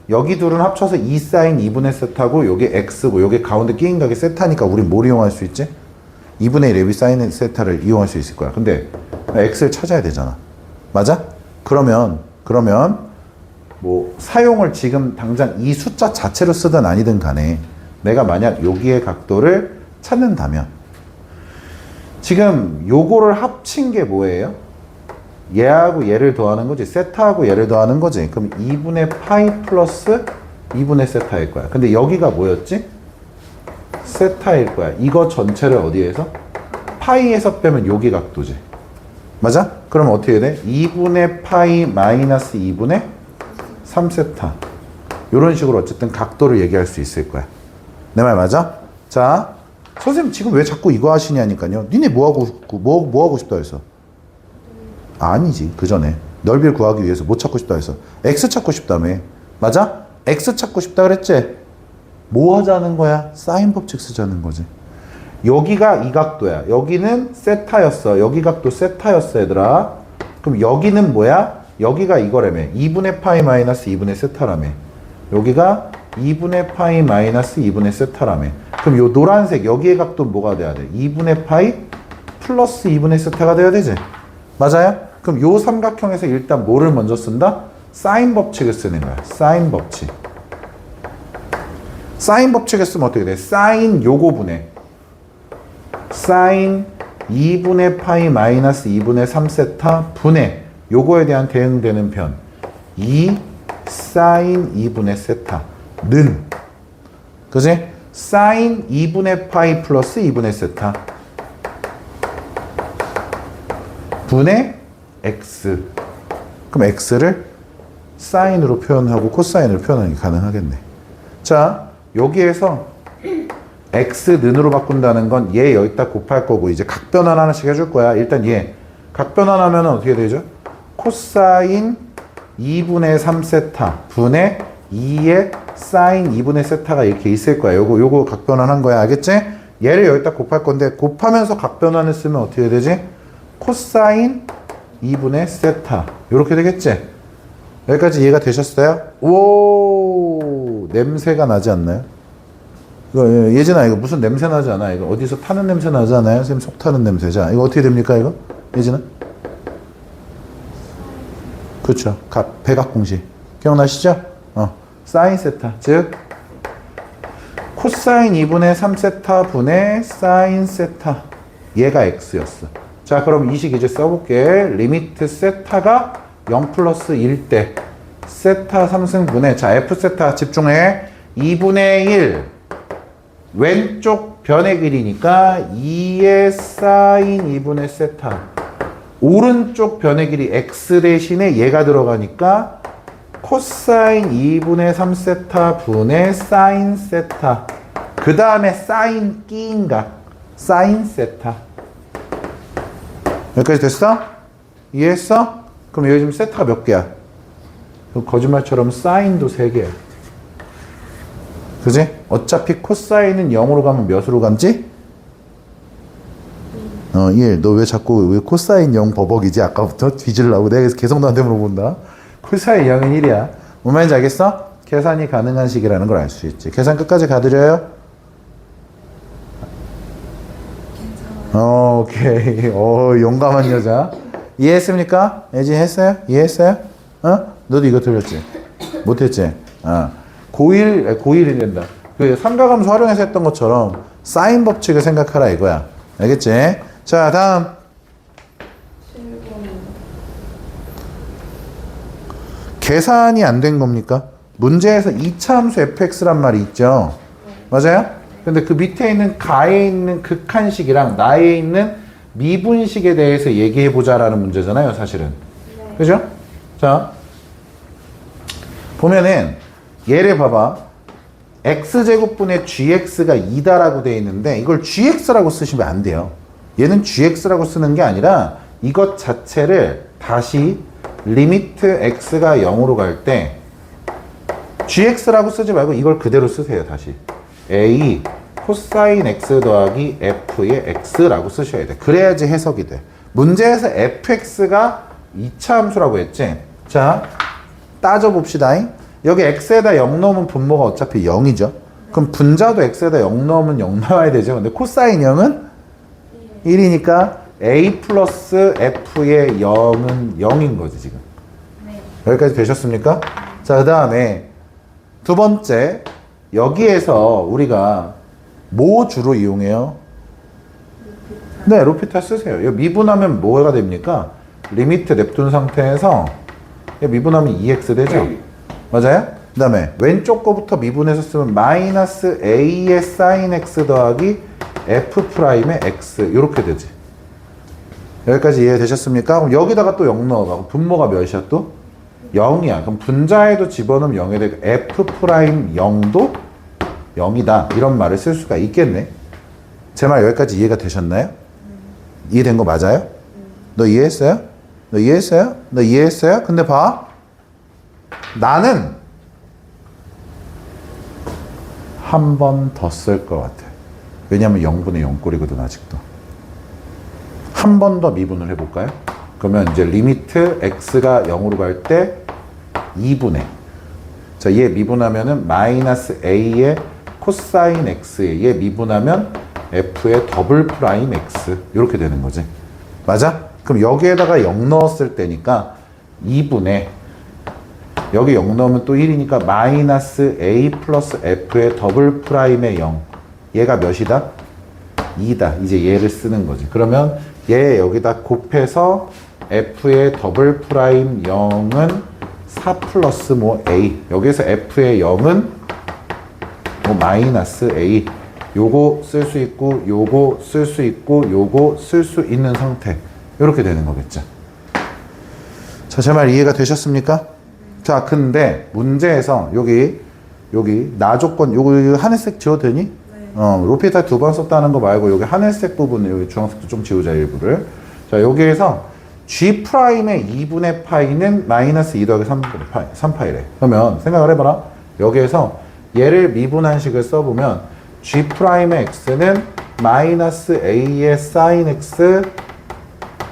여기 둘은 합쳐서 2 사인 2분의 세타고 요게 X고 요게 가운데 끼인 각이 세타니까 우리 뭘 이용할 수 있지? 2분의 1 AB 사인 세타를 이용할 수 있을 거야. 근데 X를 찾아야 되잖아. 맞아? 그러면 뭐 사용을 지금 당장 이 숫자 자체로 쓰든 아니든 간에 내가 만약 여기의 각도를 찾는다면 지금 요거를 합친 게 뭐예요? 얘하고 얘를 더하는 거지. 세타하고 얘를 더하는 거지. 그럼 2분의 파이 플러스 2분의 세타일 거야. 근데 여기가 뭐였지? 세타일 거야. 이거 전체를 어디에서? 파이에서 빼면 여기 각도지. 맞아? 그럼 어떻게 돼? 2분의 파이 마이너스 2분의 3세타. 이런 식으로 어쨌든 각도를 얘기할 수 있을 거야. 내 말 맞아? 자, 선생님 지금 왜 자꾸 이거 하시냐니까요. 니네 뭐 하고 싶다 해서? 아니지. 그 전에 넓이를 구하기 위해서 뭐 찾고 싶다 해서? X 찾고 싶다며. 맞아? X 찾고 싶다 그랬지? 뭐 하자는 거야? 사인 법칙 쓰자는 거지. 여기가 이 각도야. 여기는 세타였어. 여기 각도 세타였어, 얘들아. 그럼 여기는 뭐야? 여기가 이거라며. 2분의 파이 마이너스 2분의 세타라며. 여기가 2분의 파이 마이너스 2분의 세타라며. 그럼 요 노란색 여기의 각도는 뭐가 돼야 돼? 2분의 파이 플러스 2분의 세타가 돼야 되지. 맞아요? 그럼 요 삼각형에서 일단 뭐를 먼저 쓴다? 사인 법칙을 쓰는 거야. 사인 법칙. 사인 법칙을 쓰면 어떻게 돼? 사인 요거 분의 사인 2분의 파이 마이너스 2분의 3세타 분의 요거에 대한 대응되는 편 2 사인 2분의 세타는 그지? 사인 2분의 파이 플러스 2분의 세타 분의 x. 그럼 x를 사인으로 표현하고 코사인으로 표현하는 게 가능하겠네. 자, 여기에서 x는으로 바꾼다는 건 얘 여기다 곱할 거고 이제 각변환 하나씩 해줄 거야. 일단 얘 각변환하면 어떻게 되죠? 코사인 2분의 3세타 분의 2의 사인 2분의 세타가 이렇게 있을 거야. 요거 각변환 한 거야. 알겠지? 얘를 여기다 곱할 건데 곱하면서 각변환을 쓰면 어떻게 되지? 코사인 2분의 세타 요렇게 되겠지? 여기까지 이해가 되셨어요? 오, 냄새가 나지 않나요? 이거 예진아 이거 무슨 냄새 나지 않아? 이거 어디서 타는 냄새 나지 않아요? 선생님 속 타는 냄새. 자, 이거 어떻게 됩니까 이거? 예진아? 그렇죠. 백악공식 기억나시죠? 사인 세타 즉 코사인 2분의 3세타 분의 사인 세타 얘가 x였어. 자, 그럼 이 식 이제 써볼게. 리미트 세타가 0 플러스 1 때 세타 3승분의 자 f 세타 집중해. 2분의 1 왼쪽 변의 길이니까 2의 사인 2분의 세타 오른쪽 변의 길이 x 대신에 얘가 들어가니까 코사인 2분의 3세타 분의 사인 세타 그 다음에 사인 끼인 각 사인 세타. 여기까지 됐어? 이해했어? 그럼 여기 지금 세타가 몇 개야? 거짓말처럼 사인도 3개야. 그지? 어차피 코사인은 0으로 가면 몇으로 간지? 1. 너 왜 자꾸 왜 코사인 0 버벅이지? 아까부터 뒤질라고 내가 계속 너한테 물어본다. 코사인 0은 1이야. 뭔 말인지 알겠어? 계산이 가능한 식이라는 걸 알 수 있지. 계산 끝까지 가드려요? 오케이. 용감한 여자. 이해했습니까? 예진 했어요? 이해했어요? 너도 이거 들렸지? 못했지? 고1이 된다. 그 삼가함수 활용해서 했던 것처럼 사인 법칙을 생각하라 이거야. 알겠지? 자, 다음. 계산이 안 된 겁니까? 문제에서 2차 함수 fx란 말이 있죠. 맞아요? 근데 그 밑에 있는 가에 있는 극한식이랑 나에 있는 미분식에 대해서 얘기해보자라는 문제잖아요, 사실은. 그죠? 자, 보면은 얘를 봐봐. x제곱분의 gx가 2다라고 되어 있는데 이걸 gx라고 쓰시면 안 돼요. 얘는 gx라고 쓰는 게 아니라 이것 자체를 다시 리미트 x가 0으로 갈 때 gx라고 쓰지 말고 이걸 그대로 쓰세요. 다시 a 코사인 x 더하기 f의 x라고 쓰셔야 돼. 그래야지 해석이 돼. 문제에서 fx가 2차 함수라고 했지. 자, 따져봅시다. 여기 x에다 0 넣으면 분모가 어차피 0이죠. 그럼 분자도 x에다 0 넣으면 0 나와야 되죠. 근데 코사인 0은 1이니까 a 플러스 f의 0은 0인 거지 지금. 여기까지 되셨습니까? 자, 그 다음에 두 번째, 여기에서 우리가 뭐 주로 이용해요? 네, 로피타 쓰세요. 이거 미분하면 뭐가 됩니까? 리미트 냅둔 상태에서 미분하면 2x 되죠? 맞아요? 그 다음에 왼쪽 거부터 미분해서 쓰면 마이너스 a의 사인 x 더하기 f 프라임의 x 이렇게 되지. 여기까지 이해되셨습니까? 그럼 여기다가 또 0 넣어가고 분모가 몇이야 또? 0이야. 그럼 분자에도 집어넣으면 0이 되고 f 프라임 0도 0이다. 이런 말을 쓸 수가 있겠네. 제 말 여기까지 이해가 되셨나요? 이해된 거 맞아요? 너 이해했어요? 너 이해했어요? 너 이해했어요? 근데 봐. 나는 한 번 더 쓸 것 같아. 왜냐면 0분의 0꼴이거든 아직도. 한 번 더 미분을 해볼까요? 그러면 이제 리미트 x가 0으로 갈 때 2분의 자, 얘 미분하면은 마이너스 a의 코사인 x에 얘 미분하면 f의 더블 프라임 x 이렇게 되는 거지. 맞아? 그럼 여기에다가 0 넣었을 때니까 2분의 여기 0 넣으면 또 1이니까 마이너스 a 플러스 f의 더블 프라임의 0 얘가 몇이다? 2다. 이제 얘를 쓰는 거지. 그러면 얘 여기다 곱해서 f의 더블 프라임 0은 4 플러스 뭐 a 여기서 f의 0은 뭐 마이너스 a 요거 쓸 수 있고 요거 쓸 수 있고 요거 쓸 수 있는 상태 이렇게 되는 거겠죠. 자, 제 말 이해가 되셨습니까? 자, 근데 문제에서 여기 나 조건 요거 하늘색 지워도 되니? 로피타 2번 썼다는 거 말고 여기 하늘색 부분 여기 주황색도 좀 지우자 일부를. 자, 여기에서 g 프라임의 2분의 파이는 마이너스 2 더하기 3분의 파이 3파이래. 그러면 생각을 해봐라. 여기에서 얘를 미분한식을 써보면 g 프라임의 x는 마이너스 a의 사인 x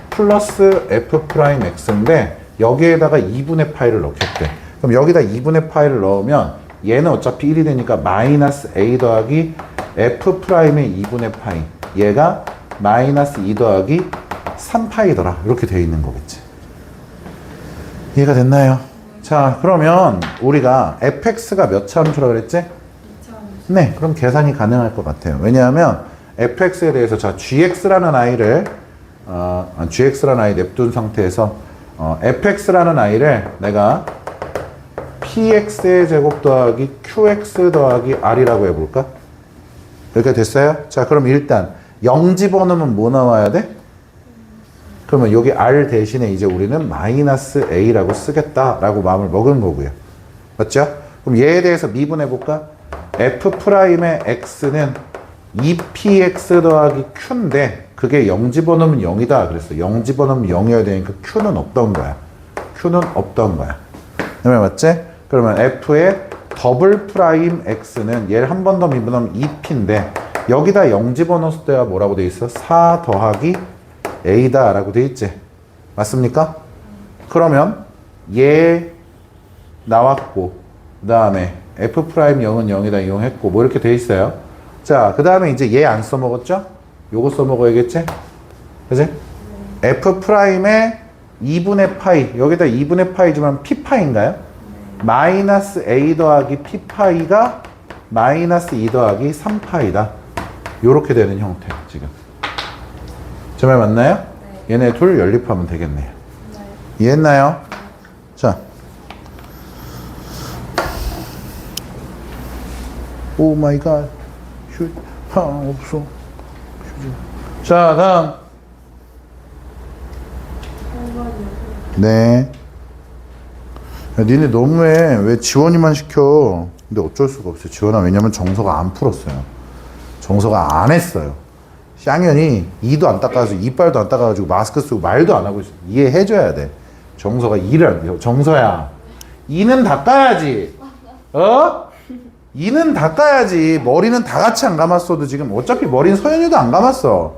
플러스 f 프라임 x인데 여기에다가 2분의 파이를 넣겠대. 그럼 여기다 2분의 파이를 넣으면 얘는 어차피 1이 되니까 마이너스 a 더하기 f 프라임의 2분의 파이 얘가 마이너스 2 더하기 3파이더라 이렇게 되어 있는 거겠지. 이해가 됐나요? 자, 그러면 우리가 fx가 몇 차 함수라 그랬지? 네, 그럼 계산이 가능할 것 같아요. 왜냐하면 fx에 대해서 자 gx라는 아이를 gx라는 아이 냅둔 상태에서 fx라는 아이를 내가 px의 제곱 더하기 qx 더하기 r이라고 해볼까? 여기까지 됐어요? 자, 그럼 일단 0 집어넣으면 뭐 나와야 돼? 그러면 여기 r 대신에 이제 우리는 마이너스 a라고 쓰겠다라고 마음을 먹은 거고요. 맞죠? 그럼 얘에 대해서 미분해볼까? f 프라임의 x는 2px 더하기 q인데 그게 0 집어넣으면 0이다 그랬어. 0 집어넣으면 0이어야 되니까 q는 없던 거야. q는 없던 거야. 그러면 맞지? 그러면 f의 더블 프라임 x는 얘를 한 번 더 미분하면 2p인데 여기다 0 집어넣었을 때가 뭐라고 돼 있어? 4 더하기 a다 라고 돼 있지. 맞습니까? 그러면 얘 나왔고 그 다음에 f 프라임 0은 0이다 이용했고 뭐 이렇게 돼 있어요. 자, 그 다음에 이제 얘 안 써먹었죠? 요거 써먹어야겠지? 그지? f 프라임의 2분의 파이 여기다 2분의 파이 주면 p파인가요? 마이너스 a 더하기 p파이가 마이너스 2 더하기 3파이다 요렇게 되는 형태 지금. 제 말 맞나요? 네. 얘네 둘 연립하면 되겠네요. 네. 이해했나요? 자, 오 마이 갓. 휴, 없어. 자, 다음. 네. 야, 니네 너무해. 왜 지원이만 시켜? 근데 어쩔 수가 없어요. 지원아, 왜냐면 정서가 안 풀었어요. 정서가 안 했어요. 쌍현이 이도 안 닦아서 이빨도 안 닦아가지고 마스크 쓰고 말도 안 하고 있어. 이해해줘야 돼. 정서가 일을 안 돼요. 정서야, 이는 닦아야지. 어? 이는 닦아야지. 머리는 다 같이 안 감았어도 지금 어차피 머리는 서현이도 안 감았어.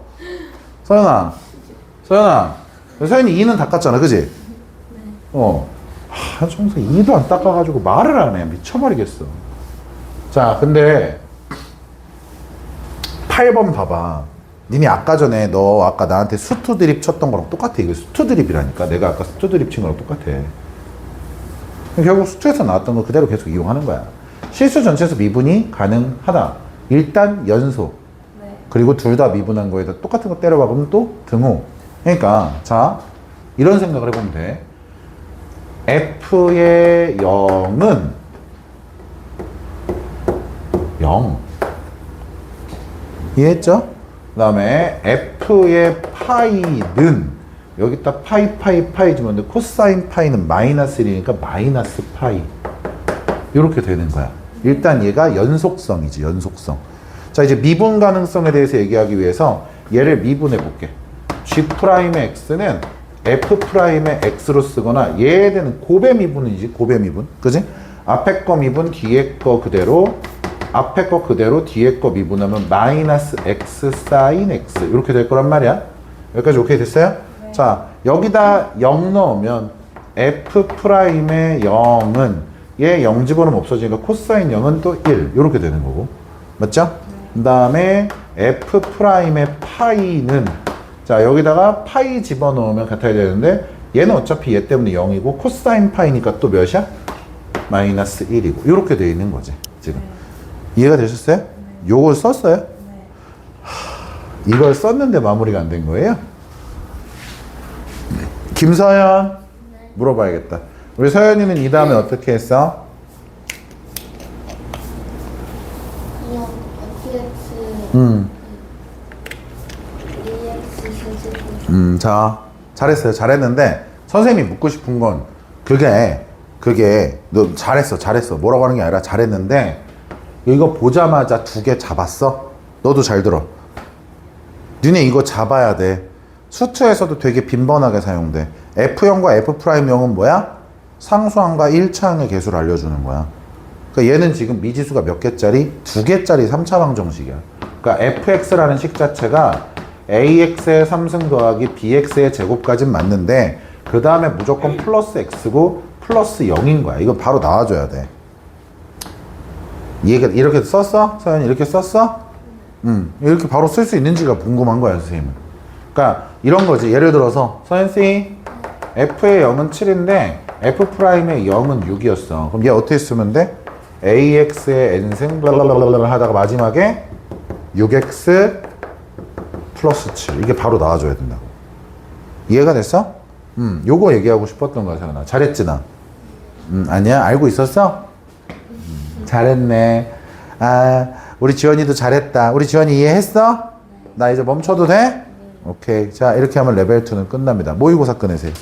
서현아, 서현이 이는 닦았잖아, 그지? 정서 이도 안 닦아가지고 말을 안 해. 미쳐버리겠어. 자, 근데 8번 봐봐. 니네 아까 전에 너 아까 나한테 수투 드립 쳤던 거랑 똑같아. 이거 수투 드립이라니까. 내가 아까 수투 드립 친 거랑 똑같아. 결국 수투에서 나왔던 거 그대로 계속 이용하는 거야. 실수 전체에서 미분이 가능하다. 일단 연소. 네. 그리고 둘 다 미분한 거에다 똑같은 거 때려 박으면 또 등호. 그러니까 자, 이런 생각을 해보면 돼. F의 0은 0. 이해했죠? 그 다음에 F의 파이는 여기다 파이 주면 돼. 코사인 파이는 마이너스 1이니까 마이너스 파이. 이렇게 되는 거야. 일단 얘가 연속성이지, 연속성. 자, 이제 미분 가능성에 대해서 얘기하기 위해서 얘를 미분해 볼게. G'의 X는 F'의 X로 쓰거나 얘에 대한 고배 미분이지, 고배 미분. 그지? 앞에 거 미분, 뒤에 거 그대로, 앞에 거 그대로, 뒤에 거 미분하면 마이너스 X 사인 X. 이렇게 될 거란 말이야. 여기까지 오케이 됐어요? 네. 자, 여기다 0 넣으면 F'의 0은 얘 0 집어넣으면 없어지니까 코사인 0은 또 1. 이렇게 되는 거고. 맞죠? 그 다음에 F'의 파이는 자, 여기다가 파이 집어넣으면 같아야 되는데 얘는 어차피 얘 때문에 0이고 코사인 파이니까 또 몇이야? 마이너스 1이고 이렇게 되어 있는 거지 지금. 네. 이해가 되셨어요? 네. 요걸 썼어요? 네. 이걸 썼는데 마무리가 안 된 거예요? 김서연 네. 물어봐야겠다. 우리 서연이는 이 다음에 어떻게 했어? 그냥 자, 잘했어요. 잘했는데 선생님이 묻고 싶은 건 그게 너 잘했어. 뭐라고 하는 게 아니라 잘했는데 이거 보자마자 두 개 잡았어? 너도 잘 들어. 니네 이거 잡아야 돼. 수투에서도 되게 빈번하게 사용돼. F형과 F'형은 뭐야? 상수항과 1차항의 개수를 알려주는 거야. 그러니까 얘는 지금 미지수가 몇 개짜리? 두 개짜리 3차 방정식이야. 그러니까 fx라는 식 자체가 ax의 3승 더하기 bx의 제곱까지는 맞는데 그 다음에 무조건 플러스 x고 플러스 0인 거야. 이거 바로 나와줘야 돼. 얘가 이렇게 썼어? 서연이 이렇게 썼어? 이렇게 바로 쓸 수 있는지가 궁금한 거야, 선생님은. 그러니까 이런 거지. 예를 들어서 서연씨 f의 0은 7인데 f'의 0은 6이었어. 그럼 얘 어떻게 쓰면 돼? ax의 n승 블라블라블라 하다가 마지막에 6x 플러스 7. 이게 바로 나와줘야 된다고. 이해가 됐어? 요거 얘기하고 싶었던 거야, 서연아. 잘했지, 나? 아니야? 알고 있었어? 잘했네. 아, 우리 지원이도 잘했다. 우리 지원이 이해했어? 나 이제 멈춰도 돼? 오케이. 자, 이렇게 하면 레벨 2는 끝납니다. 모의고사 꺼내세요.